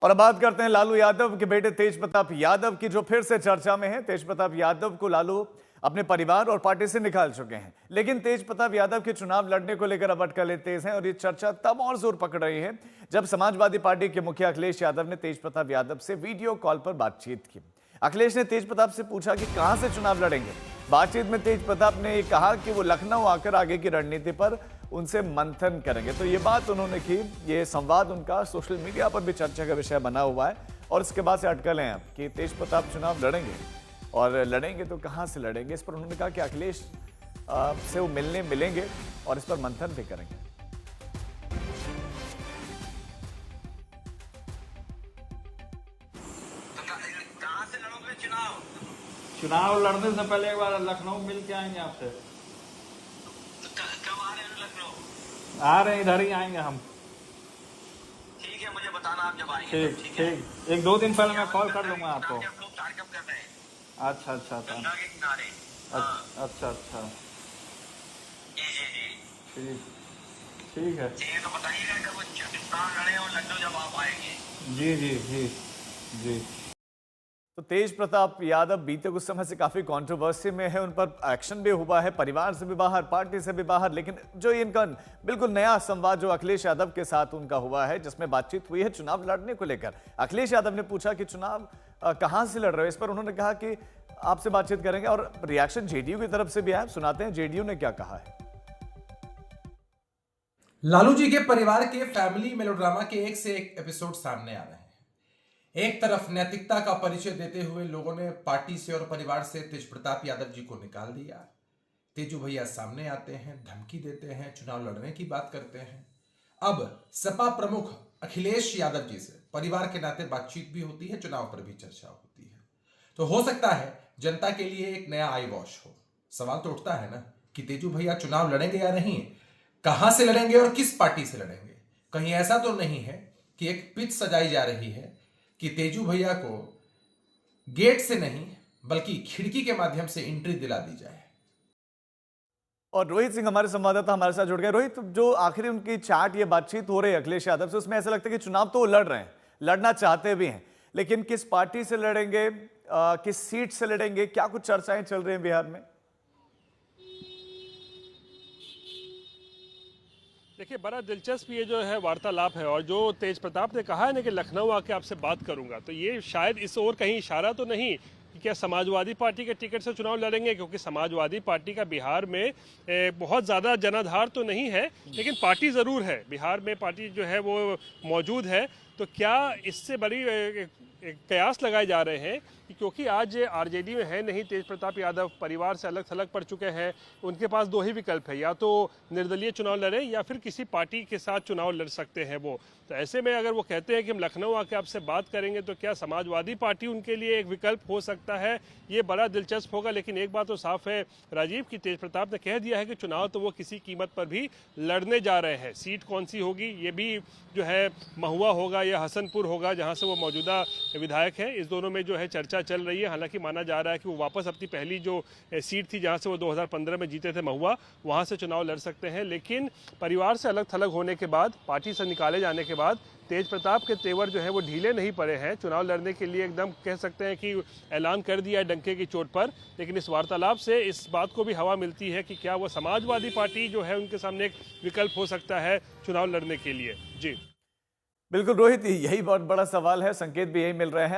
और अब बात करते हैं लालू यादव के बेटे तेज प्रताप यादव की, जो फिर से चर्चा में है। तेज प्रताप यादव को लालू अपने परिवार और पार्टी से निकाल चुके हैं, लेकिन तेज प्रताप यादव के चुनाव लड़ने को लेकर अब अटकलें तेज हैं और ये चर्चा तब और जोर पकड़ रही है जब समाजवादी पार्टी के मुखिया अखिलेश यादव ने तेज प्रताप यादव से वीडियो कॉल पर बातचीत की। अखिलेश ने तेज प्रताप से पूछा कि कहां से चुनाव लड़ेंगे। बातचीत में तेज प्रताप ने कहा कि वो लखनऊ आकर आगे की रणनीति पर उनसे मंथन करेंगे। तो ये बात उन्होंने की, ये संवाद उनका सोशल मीडिया पर भी चर्चा का विषय बना हुआ है और इसके बाद से अटकलें हैं कि तेज प्रताप चुनाव लड़ेंगे और लड़ेंगे तो कहां से लड़ेंगे। इस पर उन्होंने कहा कि अखिलेश से वो मिलेंगे और इस पर मंथन भी करेंगे। कहां से लड़ोगे चुनाव? चुनाव लड़ने से पहले एक बार लखनऊ मिल के आएंगे आपसे। कब आ रहे हैं लखनऊ? आ रहे हैं, इधर ही आएंगे हम। ठीक है, मुझे बताना आप जब आएंगे। ठीक ठीक, एक दो दिन पहले मैं कॉल कर लूंगा आपको। हम लोग कार्यक्रम कर रहे हैं अच्छा अच्छा गंगा के किनारे। अच्छा अच्छा, जी जी जी, ठीक ठीक है। ठीक है, तो बताइएगा कब चुनाव लड़े और लखनऊ जब आप आएंगे। जी जी जी जी। तो तेज प्रताप यादव बीते कुछ समय से काफी कंट्रोवर्सी में है, उन पर एक्शन भी हुआ है, परिवार से भी बाहर, पार्टी से भी बाहर। लेकिन जो इनका बिल्कुल नया संवाद जो अखिलेश यादव के साथ उनका हुआ है, जिसमें बातचीत हुई है चुनाव लड़ने को लेकर। अखिलेश यादव ने पूछा कि चुनाव कहां से लड़ रहे हो। इस पर उन्होंने कहा कि आपसे बातचीत करेंगे और रिएक्शन जेडीयू की तरफ से भी आया। सुनाते हैं जेडीयू ने क्या कहा है। लालू जी के परिवार के फैमिली मेलोड्रामा के एक से एक एपिसोड सामने आ रहे हैं। एक तरफ नैतिकता का परिचय देते हुए लोगों ने पार्टी से और परिवार से तेज प्रताप यादव जी को निकाल दिया। तेजू भैया सामने आते हैं, धमकी देते हैं, चुनाव लड़ने की बात करते हैं। अब सपा प्रमुख अखिलेश यादव जी से परिवार के नाते बातचीत भी होती है, चुनाव पर भी चर्चा होती है। तो हो सकता है जनता के लिए एक नया आई वॉश हो। सवाल तो उठता है ना कि तेजू भैया चुनाव लड़ेंगे या नहीं, कहां से लड़ेंगे और किस पार्टी से लड़ेंगे। कहीं ऐसा तो नहीं है कि एक पिच सजाई जा रही है कि तेजू भैया को गेट से नहीं बल्कि खिड़की के माध्यम से एंट्री दिला दी जाए। और रोहित सिंह हमारे संवाददाता हमारे साथ जुड़ गए। रोहित, जो आखिरी उनकी चैट ये बातचीत हो रही है अखिलेश यादव से, उसमें ऐसा लगता है कि चुनाव तो वो लड़ रहे हैं, लड़ना चाहते भी हैं, लेकिन किस पार्टी से लड़ेंगे, किस सीट से लड़ेंगे, क्या कुछ चर्चाएं चल रही हैं बिहार में। देखिए, बड़ा दिलचस्प ये जो है वार्तालाप है और जो तेज प्रताप ने कहा है ना कि लखनऊ आके आपसे बात करूंगा, तो ये शायद इस ओर कहीं इशारा तो नहीं कि क्या समाजवादी पार्टी के टिकट से चुनाव लड़ेंगे, क्योंकि समाजवादी पार्टी का बिहार में बहुत ज़्यादा जनाधार तो नहीं है, लेकिन पार्टी ज़रूर है, बिहार में पार्टी जो है वो मौजूद है। तो क्या इससे बड़ी कयास लगाए जा रहे हैं कि क्योंकि आज आरजेडी में है नहीं तेज प्रताप यादव, परिवार से अलग थलग पड़ चुके हैं, उनके पास दो ही विकल्प है, या तो निर्दलीय चुनाव लड़ें या फिर किसी पार्टी के साथ चुनाव लड़ सकते हैं वो। तो ऐसे में अगर वो कहते हैं कि हम लखनऊ आके आपसे बात करेंगे, तो क्या समाजवादी पार्टी उनके लिए एक विकल्प हो सकता है? ये बड़ा दिलचस्प होगा। लेकिन एक बात तो साफ है राजीव, की तेज प्रताप ने कह दिया है कि चुनाव तो वो किसी कीमत पर भी लड़ने जा रहे हैं। सीट कौन सी होगी ये भी जो है महुआ होगा या हसनपुर होगा, जहाँ से वो मौजूदा विधायक हैं, इस दोनों में जो है चर्चा चल रही है। हालांकि माना जा रहा है कि वो वापस अपनी पहली जो सीट थी जहां से वो 2015 में जीते थे, महुआ, वहां से चुनाव लड़ सकते हैं। लेकिन परिवार से अलग थलग होने के बाद, पार्टी से निकाले जाने के बाद तेज प्रताप के तेवर जो है वो ढीले नहीं पड़े हैं। चुनाव लड़ने के लिए एकदम कह सकते हैं कि ऐलान कर दिया है डंके की चोट पर। लेकिन इस वार्तालाप से इस बात को भी हवा मिलती है कि क्या वो समाजवादी पार्टी जो है उनके सामने एक विकल्प हो सकता है चुनाव लड़ने के लिए। जी बिल्कुल रोहित, यही बहुत बड़ा सवाल है, संकेत भी यही मिल रहे हैं।